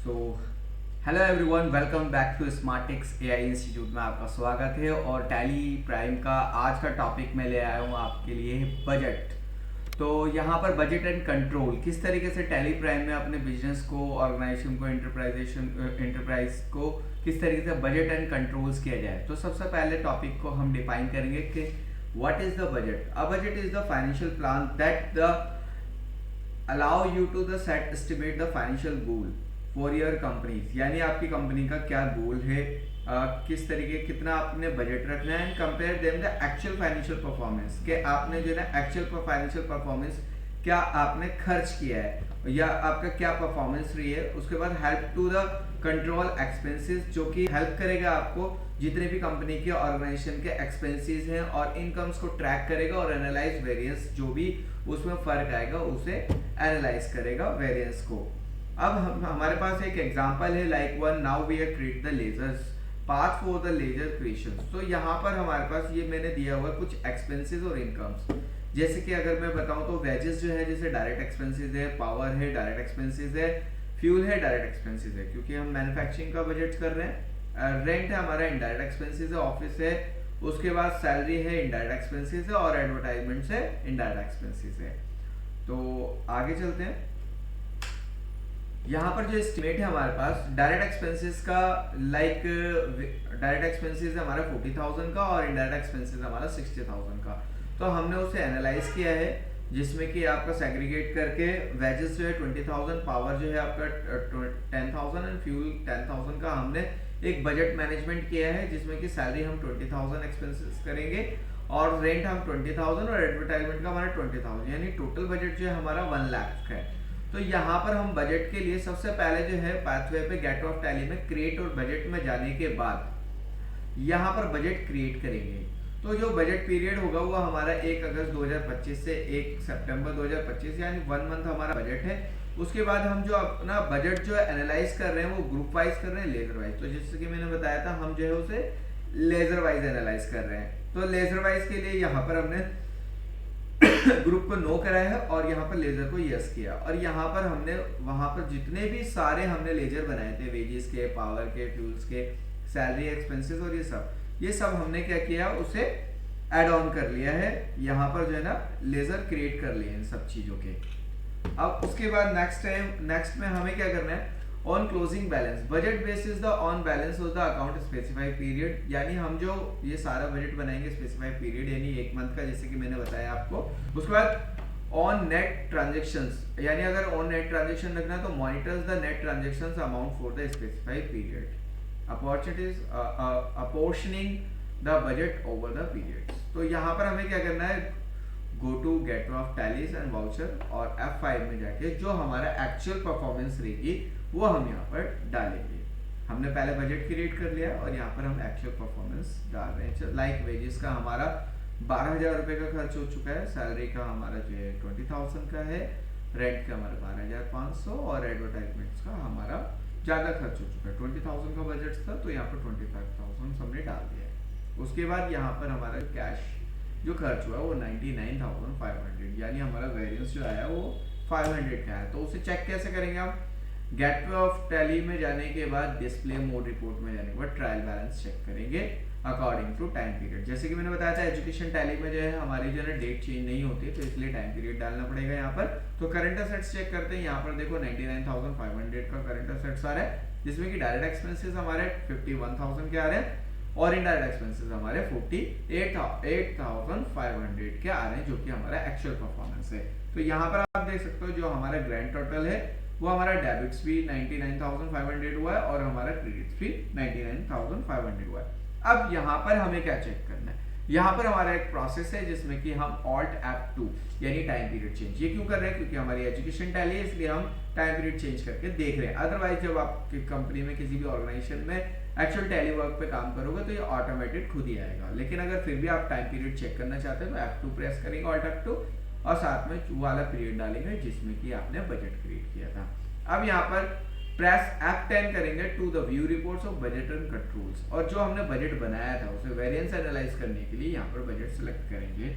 तो hello everyone, welcome back to Smartex AI institute में आपका स्वागत है। और टैली प्राइम का आज का टॉपिक मैं ले आया हूँ आपके लिए बजट। तो यहाँ पर बजट एंड कंट्रोल किस तरीके से टैली प्राइम में अपने बिजनेस को, ऑर्गेनाइजेशन को, एंटरप्राइज को किस तरीके से बजट एंड कंट्रोल्स किया जाए। तो सबसे पहले टॉपिक को हम डिफाइन करेंगे कि what is the budget. A budget is the financial plan that the allow you to the set estimate the financial goal for your companies. यानी आपकी कंपनी का क्या गोल है, किस तरीके कितना आपने बजट रखना है, and compare them the actual financial performance के आपने जो है ना एक्चुअल फाइनेंशियल परफॉर्मेंस क्या आपने खर्च किया है या आपका क्या परफॉर्मेंस रही है। उसके बाद help to the control expenses, जो कि हेल्प करेगा आपको जितने भी कंपनी के ऑर्गेनाइजेशन के एक्सपेंसेस हैं और इनकम्स को ट्रैक करेगा और एनालाइज वेरिएंस, जो भी उसमें फर्क आएगा उसे एनालाइज करेगा वेरिएंस को। अब हमारे पास एक एग्जांपल है like one now we are create the ledgers path for the ledger creation. तो यहाँ पर हमारे पास ये मैंने दिया हुआ कुछ एक्सपेंसेस और इनकम्स। जैसे कि अगर मैं बताऊँ तो वेजेस जो है जैसे डायरेक्ट एक्सपेंसेस है, पावर है डायरेक्ट एक्सपेंसेस है, फ्यूल है डायरेक्ट एक्सपेंसेस है क्योंकि हम मैन्युफैक्चरिंग का बजट कर रहे हैं, रेंट है हमारा इनडायरेक्ट एक्सपेंसेस है, ऑफिस है, उसके बाद सैलरी है इनडायरेक्ट एक्सपेंसेस है, और एडवर्टाइजमेंट है इनडायरेक्ट एक्सपेंसेस है। तो आगे चलते हैं। यहाँ पर जो एस्टिमेट है हमारे पास डायरेक्ट एक्सपेंसेस का, लाइक डायरेक्ट एक्सपेंसेस हमारा 40,000 का और इनडायरेक्ट एक्सपेंसेस हमारा 60,000 का। तो हमने उसे एनालाइज किया है जिसमें कि आपका सेग्रीगेट करके वेजेस जो है 20,000, पावर जो है आपका 10,000 एंड फ्यूल 10,000 का हमने एक बजट मैनेजमेंट किया है जिसमें कि सैलरी हम 20,000 एक्सपेंसेस करेंगे और रेंट हम 20,000 और एडवर्टाइजमेंट का हमारा 20,000, यानी टोटल बजट जो है हमारा 1 लाख है। तो यहाँ पर हम बजट के लिए सबसे पहले जो है पाथवे पे गेट ऑफ टैली में क्रिएट और बजट में जाने के बाद यहाँ पर बजट क्रिएट करेंगे। तो जो बजट पीरियड होगा वो हमारा 1 अगस्त 2025 से 1 सितंबर 2025, यानी 1 मंथ हमारा बजट है। उसके बाद हम जो अपना बजट जो है एनालाइज कर रहे हैं वो ग्रुप वाइज कर रहे हैं, लेजर वाइज। तो जैसे कि मैंने बताया था हम जो है उसे लेजर वाइज एनालाइज कर रहे हैं। तो लेजर वाइज के लिए यहाँ पर हमने ग्रुप को नो कराया है और यहाँ पर लेजर को यस किया, और यहाँ पर हमने वहां पर जितने भी सारे हमने लेजर बनाए थे वेजेस के, पावर के, फ्यूल्स के, सैलरी एक्सपेंसेस और ये सब हमने क्या किया उसे ऐड ऑन कर लिया है। यहाँ पर जो है ना लेजर क्रिएट कर लिए इन सब चीजों के। अब उसके बाद नेक्स्ट में हमें क्या करना है, on closing balance budget basis the on balance of the account specified period. यानी हम जो ये सारा बजट बनाएंगे स्पेसिफाइड पीरियड यानी 1 मंथ का, जैसे कि मैंने बताया आपको। उसके बाद ऑन नेट ट्रांजेक्शंस, यानी अगर ऑन नेट ट्रांजेक्शन रखना है तो monitors the net transactions amount for the specified period, opportunities apportioning the budget over the periods. तो यहाँ पर हमें क्या करना है, go to gate of Tally's and voucher और F5 में जाके जो हमारा एक्चुअल परफॉर्मेंस रहेगी वो हम यहाँ पर डालेंगे। हमने पहले बजट क्रिएट कर लिया और यहाँ पर हम एक्चुअल परफॉर्मेंस डाल रहे हैं। लाइक वेजेस का हमारा 12,000 रुपये का खर्च हो चुका है, सैलरी का हमारा जो है 20,000 का है, रेंट का हमारा 12,500 और एडवर्टाइजमेंट्स का हमारा ज़्यादा खर्च हो चुका है। 20,000 का बजट था तो यहाँ पर 25,000 हमने डाल दिया है। उसके बाद यहाँ पर हमारा कैश जो खर्च हुआ वो 99,500, यानी हमारा वेरिएंस जो आया वो 500 का है। तो उसे चेक कैसे करेंगे हम, गेट ऑफ टैली में जाने के बाद डिस्प्ले मोड रिपोर्ट में जाने के बाद ट्रायल बैलेंस चेक करेंगे अकॉर्डिंग टू टाइम पीरियड। जैसे कि मैंने बताया था एजुकेशन टैली में जो है हमारी जो है डेट चेंज नहीं होती, तो इसलिए टाइम पीरियड डालना पड़ेगा यहाँ पर। तो करंट असेट्स चेक करते हैं, यहाँ पर देखो 99,500 का करंट असेट्स आ रहा है, जिसमें कि डायरेक्ट एक्सपेंसेस हमारे 51,000 के आ रहे हैं और इनडायरेक्ट एक्सपेंसेस हमारे 48,500 के आ रहे हैं, जो कि हमारा एक्चुअल परफॉर्मेंस है। तो यहाँ पर आप देख सकते हो जो हमारा ग्रैंड टोटल है वो हमारा डेबिट्स भी 99,500 हुआ है और हमारा क्रेडिट्स भी 99,500 हुआ है। अब यहाँ पर हमें क्या चेक करना है, यहाँ पर हमारा एक प्रोसेस है जिसमें कि हम Alt F2 यानी टाइम पीरियड चेंज, ये क्यों कर रहे हैं क्योंकि हमारी एजुकेशन टैली है इसलिए हम टाइम पीरियड चेंज करके देख रहे हैं। अदरवाइज जब आपकी कंपनी में किसी भी ऑर्गेनाइजेशन में एक्चुअल टैली वर्क पे काम करोगे तो ये ऑटोमेटेड खुद ही आएगा। लेकिन अगर फिर भी आप टाइम पीरियड चेक करना चाहते हैं तो F2 प्रेस करेंगे, Alt F2, और साथ में वाला पीरियड डालेंगे जिसमें कि आपने बजट क्रिएट किया था। अब यहाँ पर प्रेस F10 करेंगे to the view reports of budget and controls, और जो हमने बजट बनाया था उसे वेरिएंस एनालाइज करने के लिए यहाँ पर बजट सेलेक्ट करेंगे।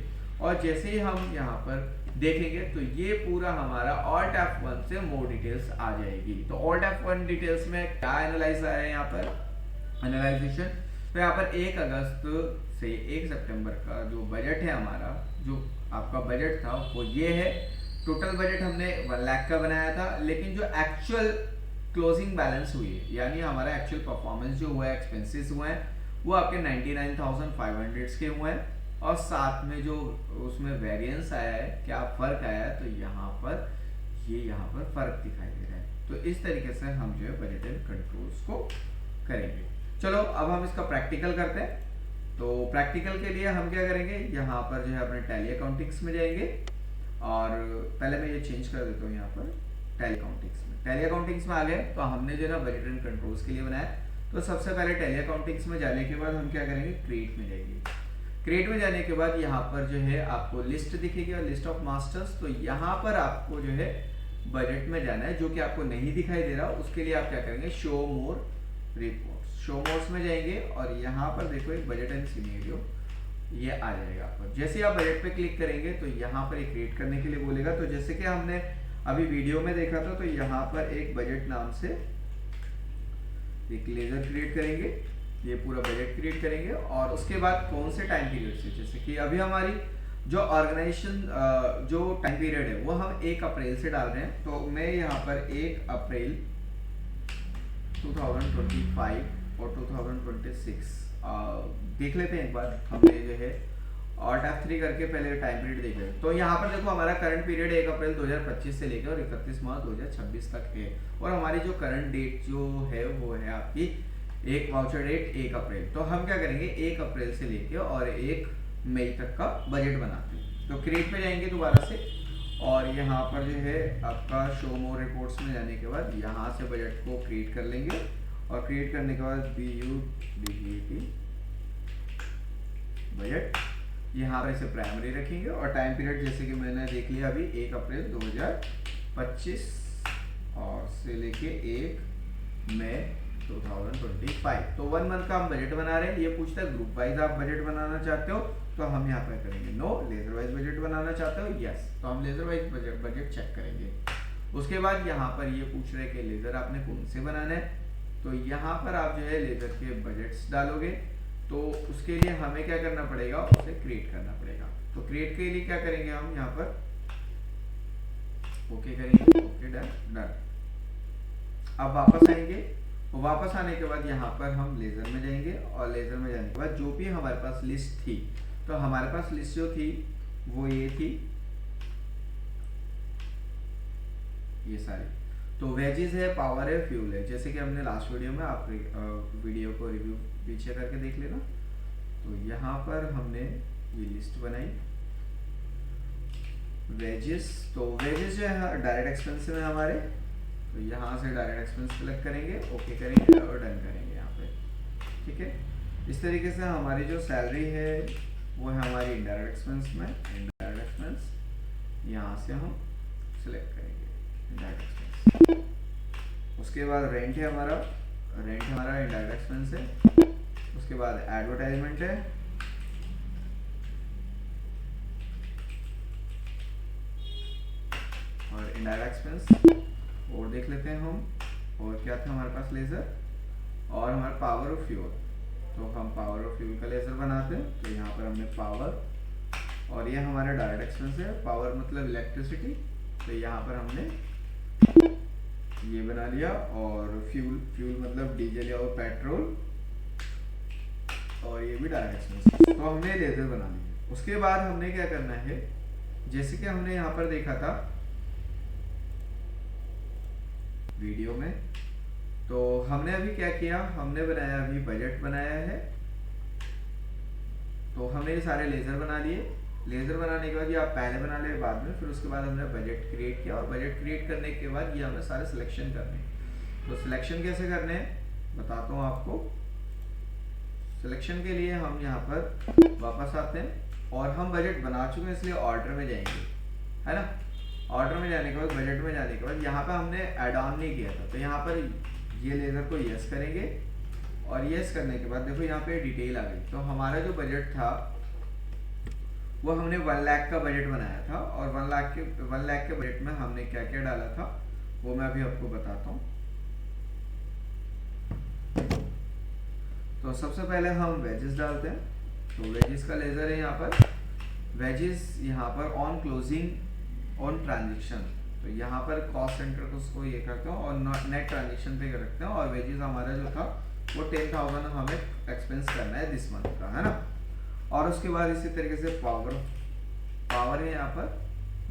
और जैसे ही हम यहाँ पर देखेंगे तो ये पूरा हमारा Alt F1 से मोर डिटेल्स आ जाएगी। तो Alt F1 डिटेल्स में क्या एनालाइज आ रहा है यहाँ पर एनालाइजेशन। तो यहाँ पर 1 अगस्त से 1 सितंबर का जो बजट है हमारा, जो आपका बजट था वो ये है। टोटल बजट हमने 1 लाख का बनाया था, लेकिन जो एक्चुअल क्लोजिंग बैलेंस हुई है, यानी हमारा एक्चुअल परफॉर्मेंस जो हुआ है, एक्सपेंसेस हुए हैं, वो आपके 99,500 के हुए हैं। और साथ में जो उसमें वेरिएंस आया है, क्या फर्क आया है, तो यहाँ पर फर्क दिखाई दे रहा है। तो इस तरीके से हम जो है बजट एंड कंट्रोल्स को करेंगे। चलो अब हम इसका प्रैक्टिकल करते हैं। तो प्रैक्टिकल के लिए हम क्या करेंगे, यहाँ पर जो है अपने टैली अकाउंटिंग्स में जाएंगे। और पहले मैं ये चेंज कर देता हूँ, यहाँ पर टैली अकाउंटिंग्स में आ गए। तो हमने जो है ना बजट एंड कंट्रोल्स के लिए बनाया। तो सबसे पहले टैली अकाउंटिंग्स में जाने के बाद हम क्या करेंगे, क्रिएट में जाएंगे। क्रिएट में जाने के बाद यहाँ पर जो है आपको लिस्ट दिखेगी और लिस्ट ऑफ मास्टर्स। तो यहाँ पर आपको जो है बजट में जाना है, जो कि आपको नहीं दिखाई दे रहा। उसके लिए आप क्या करेंगे, show more reports, show mores में जाएंगे और यहाँ पर देखो एक बजट एंड सिनेरियो ये आ जाएगा आपको। जैसे आप बजट पे क्लिक करेंगे तो यहाँ पर एक क्रिएट करने के लिए बोलेगा। तो जैसे कि हमने अभी वीडियो में देखा था, तो यहाँ पर एक बजट नाम से एक लेजर क्रिएट करेंगे, ये पूरा बजट क्रिएट करेंगे। और उसके बाद कौन से टाइम पीरियड से, जैसे कि अभी हमारी जो ऑर्गेनाइजेशन जो टाइम पीरियड है वो हम 1 अप्रैल से डाल रहे हैं। तो मैं यहाँ पर 1 अप्रैल 2025 और 2026 देख लेते हैं एक बार। हमने जो है Alt F3 करके पहले टाइम पीरियड देख लेते हैं। तो यहाँ पर देखो हमारा करंट पीरियड 1 अप्रैल 2025 से लेकर और 31 मार्च 2026 तक है। और हमारी जो करंट डेट जो है वो है आपकी एक वाउचर डेट 1 अप्रैल। तो हम क्या करेंगे, 1 अप्रैल से लेके और 1 मई तक का बजट बनाते हैं। तो क्रिएट पे जाएंगे दोबारा से और यहाँ पर जो है आपका शो मोर रिपोर्ट्स में जाने के बाद यहाँ से बजट को क्रिएट कर लेंगे। और क्रिएट करने के बाद BUDGET बजट, यहाँ पर इसे प्राइमरी रखेंगे। और टाइम पीरियड जैसे कि मैंने देख लिया अभी 1 अप्रैल 2025 और से लेके 1 मई 2025। तो 1 मंथ का हम बजट बना रहे हैं। ये पूछता है ग्रुप वाइज आप बजट बनाना चाहते हो, तो हम यहाँ पर करेंगे नो। लेजर वाइज बजट बनाना चाहते हो, यस, तो हम लेजर वाइज बजट चेक करेंगे। उसके बाद यहाँ पर ये पूछ रहे हैं कि लेजर आपने कौन से बनाना है। तो यहाँ पर आप जो है लेजर के बजट्स डालोगे। तो उसके लिए हमें क्या करना पड़ेगा, उसे क्रिएट करना पड़ेगा। तो क्रिएट के लिए क्या करेंगे, हम यहाँ पर ओके करेंगे, ओके डन। अब वापस आएंगे। वापस आने के बाद यहाँ पर हम लेजर में जाएंगे और लेजर में जाने के बाद जो भी हमारे पास लिस्ट थी, तो हमारे पास लिस्ट जो थी वो ये थी, ये सारी। तो वेजेस है, पावर है, फ्यूल है, जैसे कि हमने लास्ट वीडियो में, आप वीडियो को रिव्यू पीछे करके देख लेना। तो यहाँ पर हमने ये लिस्ट बनाई वेजेस। तो वेजेस जो है डायरेक्ट एक्सपेंस में हमारे, तो यहाँ से डायरेक्ट एक्सपेंस सेलेक्ट करेंगे, ओके करेंगे और डन करेंगे यहाँ पे, ठीक है। इस तरीके से हमारी जो सैलरी है वो है हमारी इनडायरेक्ट एक्सपेंस में, इनडायरेक्ट एक्सपेंस यहाँ से हम सिलेक्ट करेंगे इनडायरेक्ट एक्सपेंस। उसके बाद रेंट है हमारा, रेंट हमारा इनडायरेक्ट एक्सपेंस है। उसके बाद एडवर्टाइजमेंट है, और इनडायरेक्ट एक्सपेंस। और देख लेते हैं हम, और क्या था हमारे पास, लेजर और हमारा पावर और फ्यूल। तो हम पावर और फ्यूल का लेजर बनाते हैं। तो यहाँ पर हमने पावर, और ये हमारा डायरेक्ट एक्सपेंस है, पावर मतलब इलेक्ट्रिसिटी, तो यहाँ पर हमने ये बना लिया। और फ्यूल, फ्यूल मतलब डीजल और पेट्रोल, और ये भी डायरेक्ट एक्सपेंस। तो हमने लेजर बना लिया। उसके बाद हमने क्या करना है, जैसे कि हमने यहाँ पर देखा था वीडियो में, तो हमने अभी क्या किया, हमने बनाया अभी बजट बनाया है। तो हमने ये सारे लेजर बना लिए। लेजर बनाने के बाद ये आप पहले बना ले बाद में, फिर उसके बाद हमने बजट क्रिएट किया। और बजट क्रिएट करने के बाद ये हमें सारे सिलेक्शन करने। तो सिलेक्शन कैसे करने हैं बताता हूँ आपको। सिलेक्शन के लिए हम यहाँ पर वापस आते हैं और हम बजट बना चुके हैं, इसलिए ऑर्डर में जाएंगे, है ना। ऑर्डर में जाने के बाद, बजट में जाने के बाद यहाँ पर हमने ऐड ऑन नहीं किया था, तो यहाँ पर ये लेजर को यस करेंगे। और यस करने के बाद देखो यहाँ पे डिटेल आ गई। तो हमारा जो बजट था वो हमने 1 लाख का बजट बनाया था, और 1 लाख के बजट में हमने क्या क्या डाला था वो मैं अभी आपको बताता हूँ। तो सबसे पहले हम वेजेस डालते हैं। तो वेजेस का लेजर है यहाँ पर, वेजेस यहाँ पर ऑन क्लोजिंग ऑन ट्रांजेक्शन। तो यहाँ पर कॉस्ट सेंटर को उसको ये करते हैं और नेट ट्रांजेक्शन पे रखते हैं, और वेजेस हमारा जो था वो 10,000 हमें एक्सपेंस करना है दिस मंथ का, है ना। और उसके बाद इसी तरीके से पावर है यहाँ पर,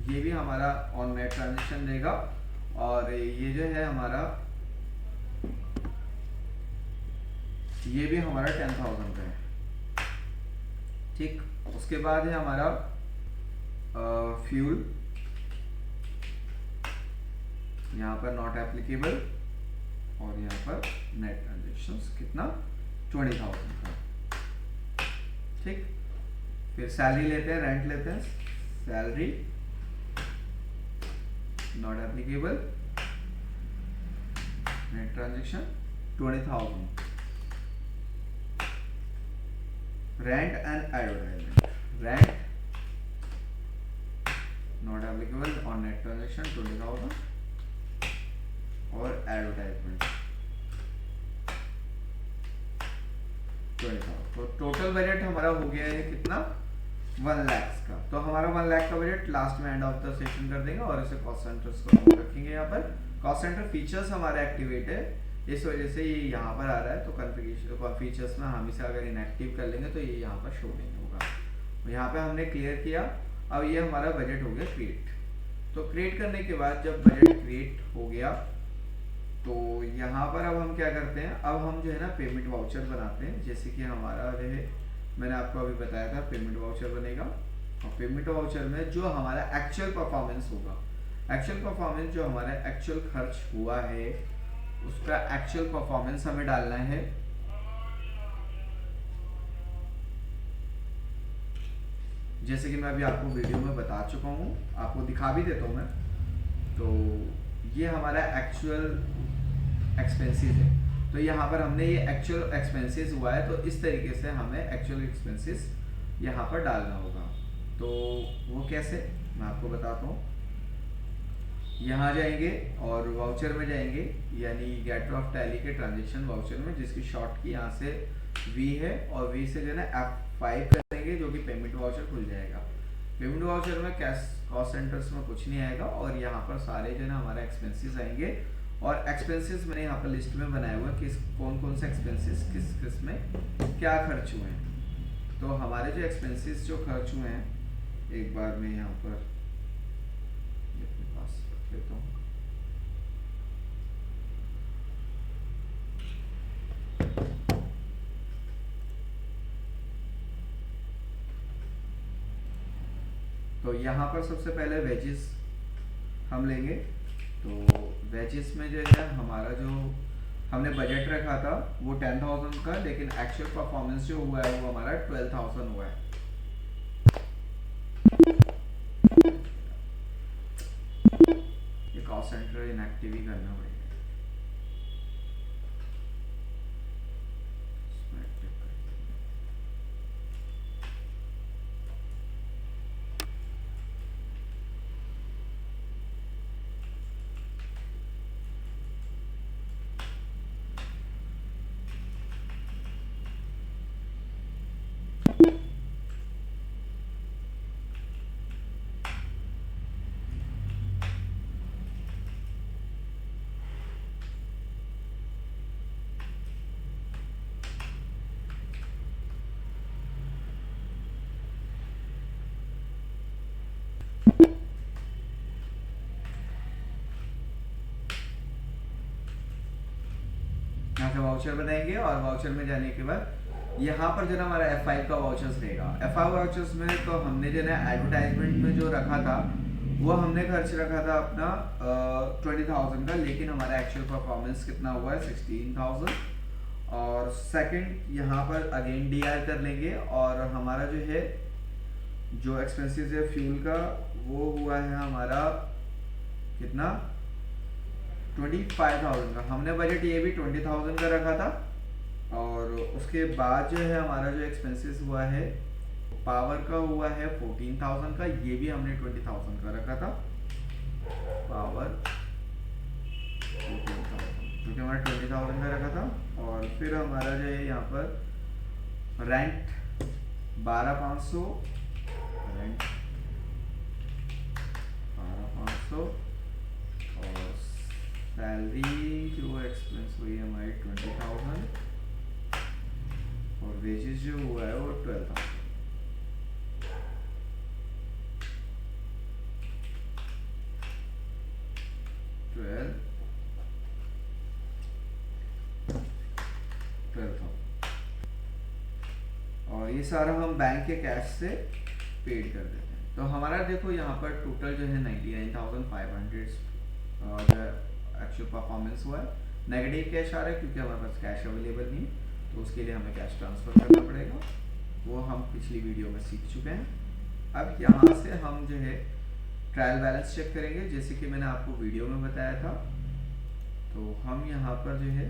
ये भी हमारा ऑन नेट ट्रांजेक्शन देगा, और ये जो है हमारा, ये भी हमारा 10,000 का है, ठीक। उसके बाद है हमारा फ्यूल, यहाँ पर नॉट एप्लीकेबल, और यहाँ पर नेट ट्रांजेक्शंस कितना 20,000 का, ठीक। फिर सैलरी लेते हैं, रेंट लेते हैं, salary not applicable, net transaction 20,000, rent and advertisement, rent not applicable on net transaction 20,000, और एडवर्टाइजमेंट 20,000। तो टोटल बजट हमारा हो गया है कितना 1 लाख का। तो हमारा 1 लाख का बजट लास्ट में एंड ऑफ द सेशन कर देंगे, और इसे कॉस्ट सेंटर्स को हम रखेंगे यहाँ पर। कॉस्ट सेंटर फीचर्स हमारा एक्टिवेट है, इस वजह से ये यहाँ पर आ रहा है। तो कॉन्फ़िगरेशन फीचर्स में हम इसे अगर इनएक्टिव कर लेंगे तो ये यहाँ पर शो नहीं होगा। तो यहाँ पे हमने क्लियर किया। अब ये हमारा बजट हो गया क्रिएट। तो क्रिएट करने के बाद जब बजट क्रिएट हो गया तो यहाँ पर अब हम क्या करते हैं, अब हम जो है ना पेमेंट वाउचर बनाते हैं। जैसे कि हमारा जो है मैंने आपको अभी बताया था पेमेंट वाउचर बनेगा, और पेमेंट वाउचर में जो हमारा एक्चुअल परफॉर्मेंस होगा, एक्चुअल परफॉर्मेंस जो हमारा एक्चुअल खर्च हुआ है उसका एक्चुअल परफॉर्मेंस हमें डालना है। जैसे कि मैं अभी आपको वीडियो में बता चुका हूँ, आपको दिखा भी देता हूँ मैं। तो ये हमारा एक्चुअल एक्सपेंसेस है। तो यहाँ पर हमने ये एक्चुअल एक्सपेंसेस हुआ है, तो इस तरीके से हमें एक्चुअल एक्सपेंसेस यहाँ पर डालना होगा। तो वो कैसे मैं आपको बताता हूँ। यहाँ जाएंगे और वाउचर में जाएंगे, यानी गेटर ऑफ टैली के ट्रांजेक्शन वाउचर में, जिसकी शॉर्ट की यहाँ से वी है, और वी से जो है ना F5 करेंगे, जो कि पेमेंट वाउचर खुल जाएगा। पेमेंट वाउचर में कॉस्ट सेंटर्स में कुछ नहीं आएगा, और यहाँ पर सारे जो है ना हमारे एक्सपेंसेस आएंगे। और एक्सपेंसेस मैंने यहाँ पर लिस्ट में बनाया हुआ कि कौन कौन से एक्सपेंसेस किस में क्या खर्च हुए हैं। तो हमारे जो एक्सपेंसेस जो खर्च हुए हैं, एक बार मैं यहाँ पर अपने पास रख लेता हूँ। तो यहाँ पर सबसे पहले वेजेस हम लेंगे। तो वेजेस में जो है हमारा जो हमने बजट रखा था वो 10,000 का, लेकिन एक्चुअल परफॉर्मेंस जो हुआ है वो हमारा 12,000 हुआ है। ये कॉस्ट सेंटर इनएक्टिव ही करना पड़ेगा। यहाँ से वाउचर बनाएंगे, और वाउचर में जाने के बाद यहाँ पर जो ना हमारा F5 का वाउचर्स रहेगा। F5 वाउचर्स में तो हमने जो ना एडवर्टाइजमेंट में जो रखा था वो हमने खर्च रखा था अपना 20,000 का, लेकिन हमारा एक्चुअल परफॉर्मेंस कितना हुआ है 16,000। और सेकंड यहाँ पर अगेन DI कर लेंगे, और हमारा जो है जो एक्सपेंसेस है फ्यूल का वो हुआ है हमारा कितना 25,000 का। हमने बजट ये भी 20,000 का रखा था। और उसके बाद जो है हमारा जो एक्सपेंसेस हुआ है पावर का हुआ है 14,000 का, ये भी हमने 20,000 का रखा था। पावर 14,000 क्योंकि हमारा 20,000 का रखा था। और फिर हमारा जो है यहाँ पर रेंट 12,500, रेंट 12,500 और सैलरी जो एक्सपेंस हुई है हमारी 20,000 और वेजेस जो हुआ है वो 12,000। और ये सारा हम बैंक के कैश से पेड कर देते हैं। तो हमारा देखो यहाँ पर टोटल जो है 99,500 जो एक्चुअल परफॉर्मेंस हुआ है। नेगेटिव कैश आ रहा है क्योंकि हमारे पास कैश अवेलेबल नहीं है, तो उसके लिए हमें कैश ट्रांसफ़र करना पड़ेगा, वो हम पिछली वीडियो में सीख चुके हैं। अब यहाँ से हम जो है ट्रायल बैलेंस चेक करेंगे, जैसे कि मैंने आपको वीडियो में बताया था। तो हम यहाँ पर जो है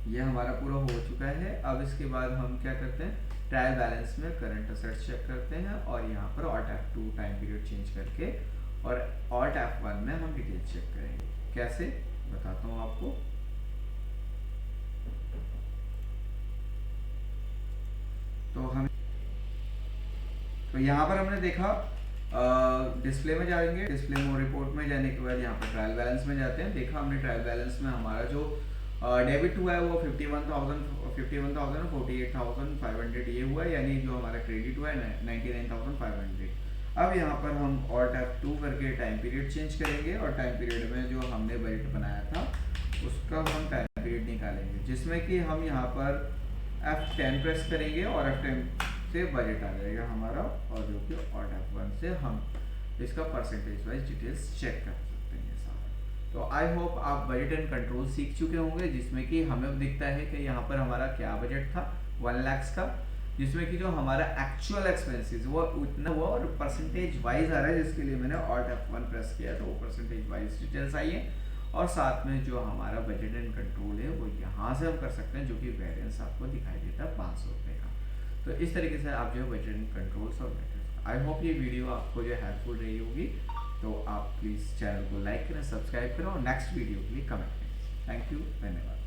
ये हमारा पूरा हो चुका है। अब इसके बाद हम क्या करते हैं, ट्रायल बैलेंस में करंट असेट्स चेक करते हैं और यहाँ पर alt F2 time period change करके और ऑल्ट F1 में हम डिटेल चेक करेंगे। कैसे बताता हूँ आपको। तो यहाँ पर हमने देखा डिस्प्ले में जाएंगे, डिस्प्ले में रिपोर्ट में जाने के बाद यहाँ पर ट्रायल बैलेंस में जाते हैं। देखा हमने ट्रायल बैलेंस में हमारा जो डेबिट हुआ है वो 51,000 और 48,500 ये हुआ है, यानी जो हमारा क्रेडिट हुआ है 99,500। अब यहाँ पर हम ऑल्ट F2 करके टाइम पीरियड चेंज करेंगे और टाइम पीरियड में जो हमने बजट बनाया था उसका हम टाइम पीरियड निकालेंगे, जिसमें कि हम यहाँ पर F10 प्रेस करेंगे और F10 से बजट आ जाएगा हमारा, और जो कि ऑल्ट F1 से हम इसका परसेंटेज वाइज डिटेल्स चेक कर सकते हैं सारा। तो आई होप आप बजट एंड कंट्रोल सीख चुके होंगे, जिसमें कि हमें दिखता है कि यहाँ पर हमारा क्या बजट था 1 लाख का, जिसमें कि जो हमारा एक्चुअल एक्सपेंसेस वो उतना हुआ और परसेंटेज वाइज आ रहा है, जिसके लिए मैंने ऑल्ट F1 प्रेस किया तो वो परसेंटेज वाइज डिटेल्स आई है। और साथ में जो हमारा बजट एंड कंट्रोल है वो यहाँ से हम कर सकते हैं, जो कि वेरिएंस आपको दिखाई देता है 500 रुपये का। तो इस तरीके से आप जो है बजट एंड कंट्रोल्स और मेथड्स, आई होप ये वीडियो आपको जो हेल्पफुल रही होगी। तो आप प्लीज़ चैनल को लाइक करें, सब्सक्राइब करें और नेक्स्ट वीडियो के लिए कमेंट करें। थैंक यू, धन्यवाद।